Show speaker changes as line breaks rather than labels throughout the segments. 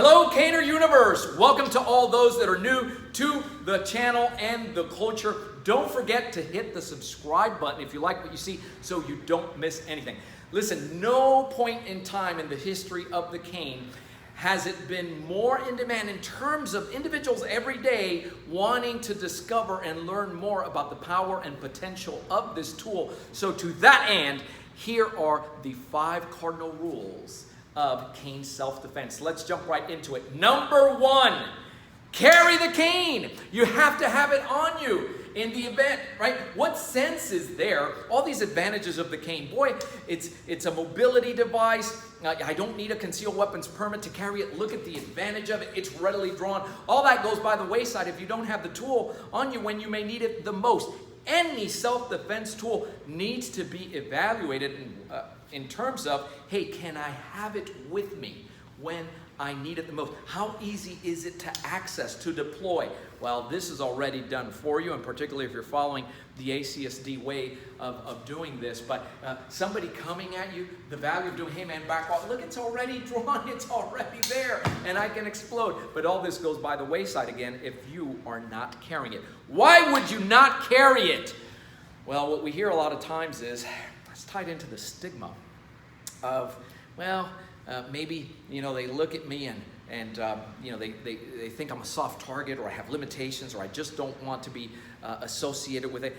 Hello, Caner Universe. Welcome to all those that are new to the channel and the culture. Don't forget to hit the subscribe button if you like what you see so you don't miss anything. Listen, no point in time in the history of the cane has it been more in demand in terms of individuals every day wanting to discover and learn more about the power and potential of this tool. So to that end, here are the 5 cardinal rules of cane self-defense. Let's jump right into it. Number 1, carry the cane. You have to have it on you in the event, right? What sense is there? All these advantages of the cane. Boy, it's a mobility device. I don't need a concealed weapons permit to carry it. Look at the advantage of it. It's readily drawn. All that goes by the wayside if you don't have the tool on you when you may need it the most. Any self-defense tool needs to be evaluated in terms of, hey, can I have it with me when I need it the most? How easy is it to access, to deploy? Well, this is already done for you, and particularly if you're following the ACSD way of doing this. But somebody coming at you, the value of doing, hey man, back off. Look, it's already drawn, it's already there, and I can explode. But all this goes by the wayside again if you are not carrying it. Why would you not carry it? Well, what we hear a lot of times is, it's tied into the stigma of, well, maybe, they look at me and they think I'm a soft target, or I have limitations, or I just don't want to be associated with it.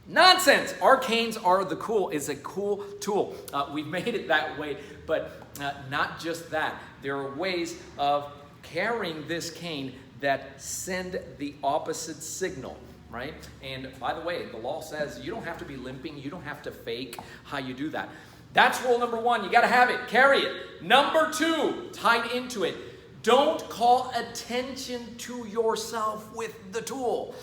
Nonsense! Our canes are is a cool tool. We've made it that way, but not just that. There are ways of carrying this cane that send the opposite signal, right? And by the way, the law says you don't have to be limping, you don't have to fake how you do that. That's rule number 1. You got to have it. Carry it. Number 2, tied into it, don't call attention to yourself with the tool.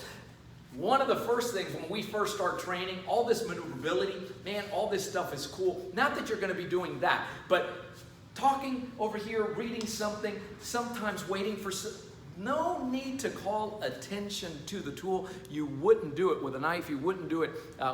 One of the first things when we first start training, all this maneuverability, man, all this stuff is cool. Not that you're going to be doing that, but talking over here, reading something, sometimes waiting for... No need to call attention to the tool. You wouldn't do it with a knife. You wouldn't do it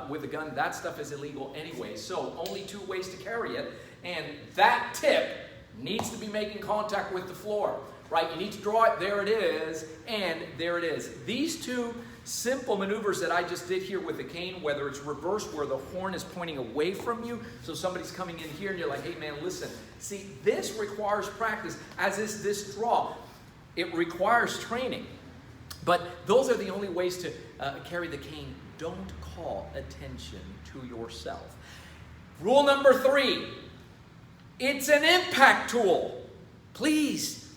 with a gun. That stuff is illegal anyway. So only 2 ways to carry it. And that tip needs to be making contact with the floor, right? You need to draw it. There it is. And there it is. These 2 simple maneuvers that I just did here with the cane, whether it's reverse where the horn is pointing away from you, so somebody's coming in here and you're like, hey man, listen. See, this requires practice, as is this draw. It requires training, but those are the only ways to carry the cane. Don't call attention to yourself. Rule number 3, it's an impact tool. Please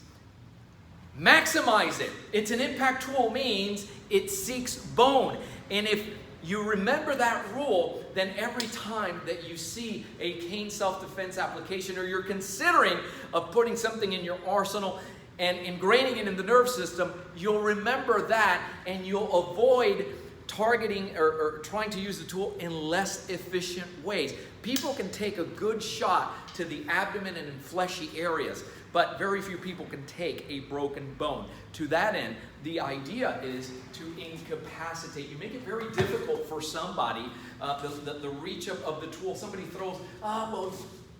maximize it. It's an impact tool means it seeks bone. And if you remember that rule, then every time that you see a cane self-defense application, or you're considering of putting something in your arsenal and ingraining it in the nerve system, you'll remember that and you'll avoid targeting or trying to use the tool in less efficient ways. People can take a good shot to the abdomen and in fleshy areas, but very few people can take a broken bone. To that end, the idea is to incapacitate. You make it very difficult for somebody, the reach of the tool. Somebody throws, well,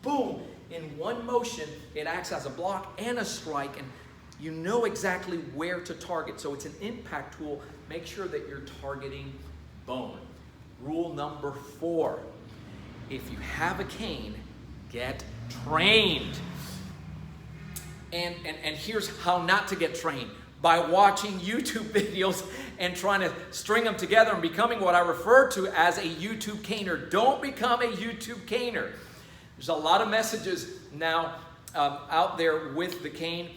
boom. In one motion, it acts as a block and a strike, and you know exactly where to target. So it's an impact tool. Make sure that you're targeting bone. Rule number 4, if you have a cane, get trained. And here's how not to get trained. By watching YouTube videos and trying to string them together and becoming what I refer to as a YouTube caner. Don't become a YouTube caner. There's a lot of messages now out there with the cane.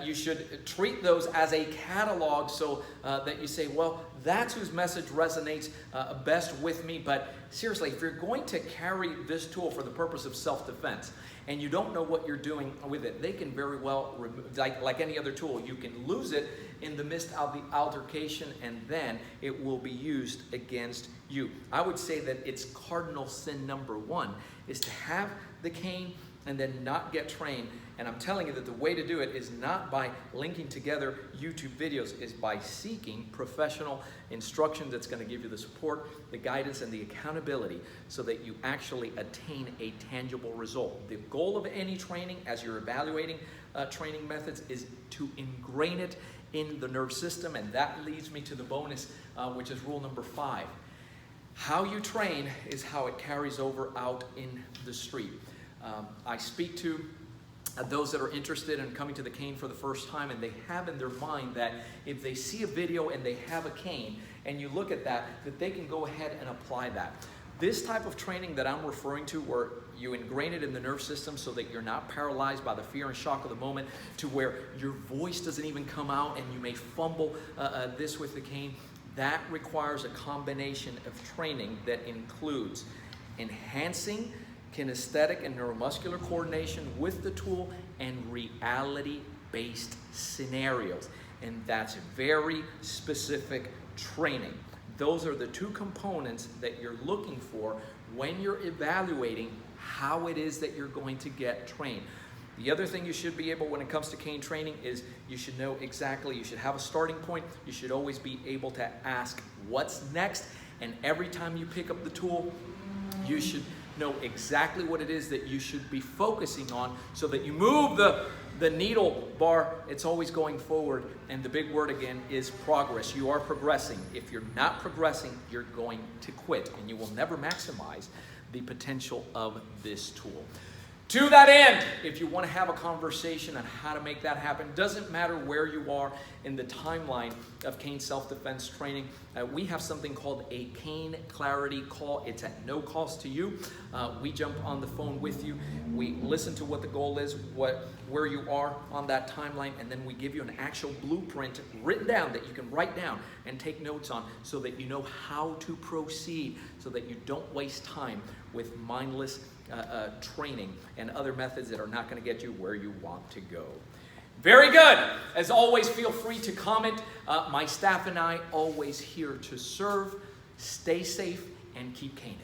You should treat those as a catalog so that you say, well, that's whose message resonates best with me. But seriously, if you're going to carry this tool for the purpose of self-defense and you don't know what you're doing with it, they can very well, like any other tool, you can lose it in the midst of the altercation, and then it will be used against you. I would say that it's cardinal sin number 1 is to have the cane and then not get trained. And I'm telling you that the way to do it is not by linking together YouTube videos, is by seeking professional instruction that's going to give you the support, the guidance, and the accountability so that you actually attain a tangible result. The goal of any training, as you're evaluating training methods is to ingrain it in the nerve system, and that leads me to the bonus, which is rule number 5. How you train is how it carries over out in the street. I speak to those that are interested in coming to the cane for the first time, and they have in their mind that if they see a video and they have a cane and you look at that they can go ahead and apply that. This type of training that I'm referring to, where you ingrain it in the nerve system so that you're not paralyzed by the fear and shock of the moment, to where your voice doesn't even come out and you may fumble this with the cane, that requires a combination of training that includes enhancing kinesthetic and neuromuscular coordination with the tool and reality-based scenarios. And that's very specific training. Those are the 2 components that you're looking for when you're evaluating how it is that you're going to get trained. The other thing you should be able, when it comes to cane training, is you should know exactly, you should have a starting point. You should always be able to ask what's next. And every time you pick up the tool, you should know exactly what it is that you should be focusing on so that you move the needle bar. It's always going forward. And the big word again is progress. You are progressing. If you're not progressing, you're going to quit, and you will never maximize the potential of this tool. To that end, if you want to have a conversation on how to make that happen, doesn't matter where you are in the timeline of cane self-defense training, we have something called a cane clarity call. It's at no cost to you. We jump on the phone with you. We listen to what the goal is, where you are on that timeline, and then we give you an actual blueprint written down that you can write down and take notes on so that you know how to proceed, so that you don't waste time with mindless training and other methods that are not going to get you where you want to go. Very good. As always, feel free to comment. My staff and I always here to serve. Stay safe and keep caning.